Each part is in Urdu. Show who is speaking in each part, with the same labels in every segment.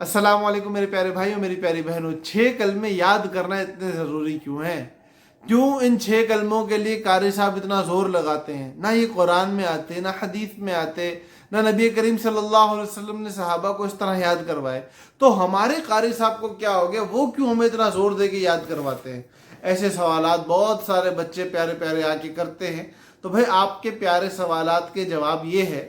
Speaker 1: السلام علیکم میرے پیارے بھائیوں، میری پیاری بہنوں، 6 کلمے یاد کرنا اتنے ضروری کیوں ہیں؟ کیوں ان 6 کلموں کے لیے قاری صاحب اتنا زور لگاتے ہیں؟ نہ یہ قرآن میں آتے، نہ حدیث میں آتے، نہ نبی کریم صلی اللہ علیہ وسلم نے صحابہ کو اس طرح یاد کروائے۔ تو ہمارے قاری صاحب کو کیا ہو گیا؟ وہ کیوں ہمیں اتنا زور دے کے یاد کرواتے ہیں؟ ایسے سوالات بہت سارے بچے پیارے پیارے آ کے کرتے ہیں۔ تو بھائی آپ کے پیارے سوالات کے جواب یہ ہے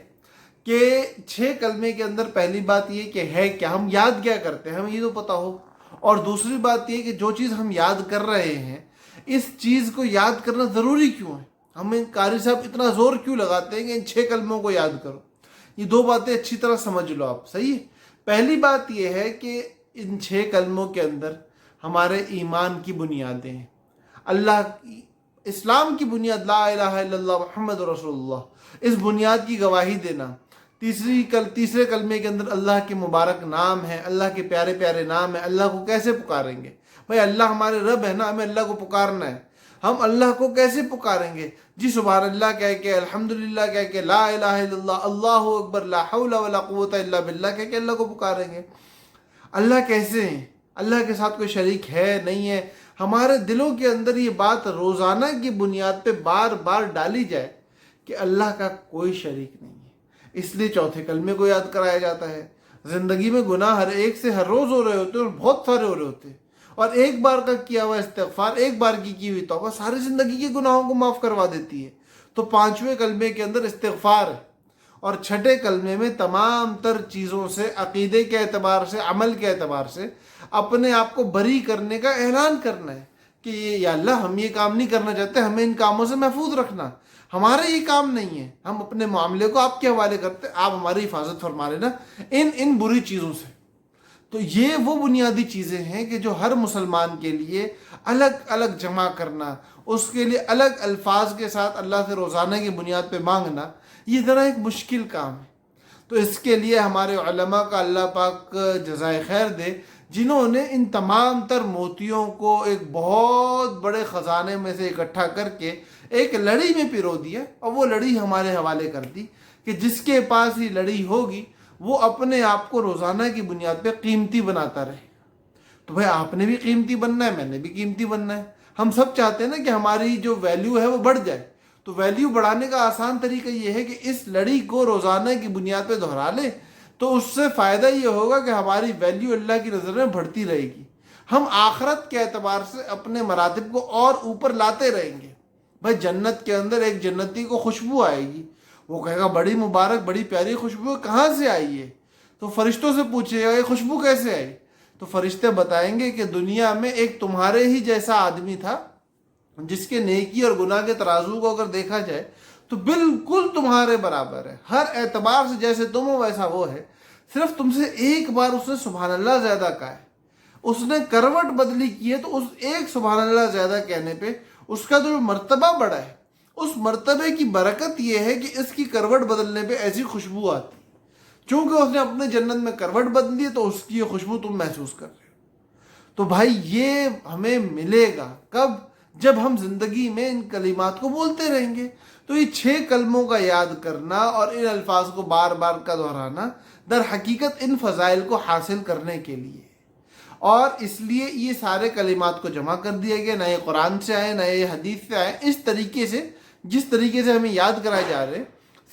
Speaker 1: کہ 6 کلمے کے اندر پہلی بات یہ کہ ہے کیا، ہم یاد کیا کرتے ہیں، ہمیں یہ تو پتا ہو۔ اور دوسری بات یہ کہ جو چیز ہم یاد کر رہے ہیں اس چیز کو یاد کرنا ضروری کیوں ہے؟ ہمیں قاری صاحب اتنا زور کیوں لگاتے ہیں کہ ان 6 کلموں کو یاد کرو؟ یہ دو باتیں اچھی طرح سمجھ لو آپ، صحیح ہے؟ پہلی بات یہ ہے کہ ان 6 کلموں کے اندر ہمارے ایمان کی بنیادیں ہیں، اللہ کی، اسلام کی بنیاد لا الہ الا اللہ محمد رسول اللہ، اس بنیاد کی گواہی دینا۔ تیسرے کلمے کے اندر اللہ کے مبارک نام ہے، اللہ کے پیارے پیارے نام ہے۔ اللہ کو کیسے پکاریں گے؟ بھائی اللہ ہمارے رب ہے نا، ہمیں اللہ کو پکارنا ہے۔ ہم اللہ کو کیسے پکاریں گے؟ جی سبحان اللہ کہہ کے، الحمدللہ کہہ کے، لا الہ الا اللہ، اللہ اکبر، لا حول ولا قوت الا باللہ کہہ کے اللہ کو پکاریں گے۔ اللہ کیسے ہیں؟ اللہ کے ساتھ کوئی شریک ہے نہیں ہے؟ ہمارے دلوں کے اندر یہ بات روزانہ کی بنیاد پہ بار بار ڈالی جائے کہ اللہ کا کوئی شریک نہیں ہے۔ اس لیے چوتھے کلمے کو یاد کرایا جاتا ہے۔ زندگی میں گناہ ہر ایک سے ہر روز ہو رہے ہوتے ہیں اور بہت سارے ہو رہے ہوتے ہیں، اور ایک بار کا کیا ہوا استغفار، ایک بار کی ہوئی توبہ ساری زندگی کے گناہوں کو معاف کروا دیتی ہے۔ تو 5ویں کلمے کے اندر استغفار ہے، اور 6 کلمے میں تمام تر چیزوں سے، عقیدے کے اعتبار سے، عمل کے اعتبار سے اپنے آپ کو بری کرنے کا اعلان کرنا ہے کہ یا اللہ ہم یہ کام نہیں کرنا چاہتے، ہمیں ان کاموں سے محفوظ رکھنا، ہمارا یہ کام نہیں ہے، ہم اپنے معاملے کو آپ کے حوالے کرتے، آپ ہماری حفاظت فرما لینا ان بری چیزوں سے۔ تو یہ وہ بنیادی چیزیں ہیں کہ جو ہر مسلمان کے لیے الگ الگ جمع کرنا، اس کے لیے الگ الفاظ کے ساتھ اللہ سے روزانہ کی بنیاد پہ مانگنا، یہ ذرا ایک مشکل کام ہے۔ تو اس کے لیے ہمارے علماء کا اللہ پاک جزائے خیر دے، جنہوں نے ان تمام تر موتیوں کو ایک بہت بڑے خزانے میں سے اکٹھا کر کے ایک لڑی میں پرو دیا، اور وہ لڑی ہمارے حوالے کر دی کہ جس کے پاس یہ لڑی ہوگی وہ اپنے آپ کو روزانہ کی بنیاد پہ قیمتی بناتا رہے۔ تو بھائی آپ نے بھی قیمتی بننا ہے، میں نے بھی قیمتی بننا ہے۔ ہم سب چاہتے ہیں نا کہ ہماری جو ویلیو ہے وہ بڑھ جائے۔ تو ویلیو بڑھانے کا آسان طریقہ یہ ہے کہ اس لڑی کو روزانہ کی بنیاد پہ دہرا لیں، تو اس سے فائدہ یہ ہوگا کہ ہماری ویلیو اللہ کی نظر میں بڑھتی رہے گی، ہم آخرت کے اعتبار سے اپنے مراتب کو اور اوپر لاتے رہیں گے۔ بھائی جنت کے اندر ایک جنتی کو خوشبو آئے گی، وہ کہے گا بڑی مبارک، بڑی پیاری خوشبو کہاں سے آئی ہے؟ تو فرشتوں سے پوچھے گا یہ خوشبو کیسے آئی؟ تو فرشتے بتائیں گے کہ دنیا میں ایک تمہارے ہی جیسا آدمی تھا، جس کے نیکی اور گناہ کے ترازو کو اگر دیکھا جائے تو بالکل تمہارے برابر ہے، ہر اعتبار سے جیسے تم ہو ویسا وہ ہے، صرف تم سے ایک بار اس نے سبحان اللہ زیادہ کہا ہے، اس نے کروٹ بدلی کی ہے، تو اس ایک سبحان اللہ زیادہ کہنے پہ اس کا جو مرتبہ بڑھا ہے، اس مرتبے کی برکت یہ ہے کہ اس کی کروٹ بدلنے پہ ایسی خوشبو آتی، چونکہ اس نے اپنے جنت میں کروٹ بدلی ہے تو اس کی یہ خوشبو تم محسوس کر رہے ہو۔ تو بھائی یہ ہمیں ملے گا کب؟ جب ہم زندگی میں ان کلمات کو بولتے رہیں گے۔ تو یہ 6 کلموں کا یاد کرنا اور ان الفاظ کو بار بار کا دہرانا در حقیقت ان فضائل کو حاصل کرنے کے لیے، اور اس لیے یہ سارے کلمات کو جمع کر دیا گیا، نہ یہ قرآن سے آئے نہ یہ حدیث سے آئے، اس طریقے سے جس طریقے سے ہمیں یاد کرائے جا رہے ہیں۔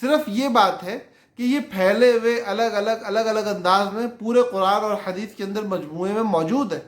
Speaker 1: صرف یہ بات ہے کہ یہ پھیلے ہوئے الگ الگ انداز میں پورے قرآن اور حدیث کے اندر مجموعے میں موجود ہے،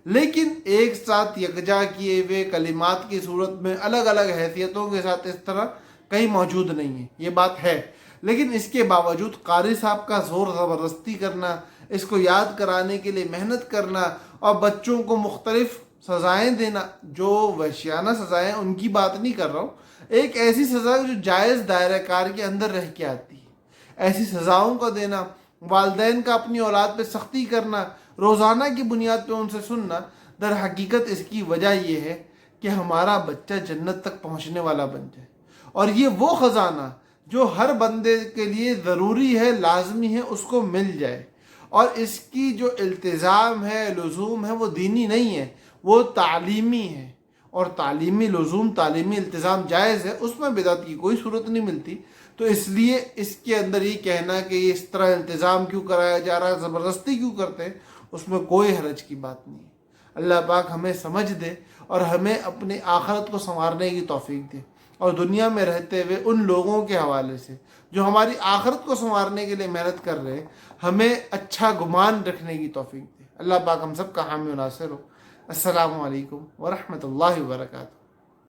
Speaker 1: لیکن ایک ساتھ یکجا کیے ہوئے کلمات کی صورت میں الگ الگ حیثیتوں کے ساتھ اس طرح کہیں موجود نہیں ہے، یہ بات ہے۔ لیکن اس کے باوجود قاری صاحب کا زور زبردستی کرنا، اس کو یاد کرانے کے لیے محنت کرنا، اور بچوں کو مختلف سزائیں دینا، جو وحشیانہ سزائیں ان کی بات نہیں کر رہا ہوں، ایک ایسی سزا جو جائز دائرہ کار کے اندر رہ کے آتی ہے، ایسی سزاؤں کو دینا، والدین کا اپنی اولاد پہ سختی کرنا، روزانہ کی بنیاد پہ ان سے سننا، در حقیقت اس کی وجہ یہ ہے کہ ہمارا بچہ جنت تک پہنچنے والا بن جائے، اور یہ وہ خزانہ جو ہر بندے کے لیے ضروری ہے، لازمی ہے، اس کو مل جائے، اور اس کی جو التزام ہے، لزوم ہے، وہ دینی نہیں ہے، وہ تعلیمی ہے، اور تعلیمی لزوم، تعلیمی التزام جائز ہے، اس میں بدعت کی کوئی صورت نہیں ملتی۔ تو اس لیے اس کے اندر یہ کہنا کہ یہ اس طرح التزام کیوں کرایا جا رہا ہے، زبردستی کیوں کرتے ہیں، اس میں کوئی حرج کی بات نہیں ہے۔ اللہ پاک ہمیں سمجھ دے اور ہمیں اپنی آخرت کو سنوارنے کی توفیق دے، اور دنیا میں رہتے ہوئے ان لوگوں کے حوالے سے جو ہماری آخرت کو سنوارنے کے لیے محنت کر رہے ہیں، ہمیں اچھا گمان رکھنے کی توفیق دے۔ اللہ پاک ہم سب کا حامی و ناصر ہو۔ السلام علیکم ورحمۃ اللہ وبرکاتہ۔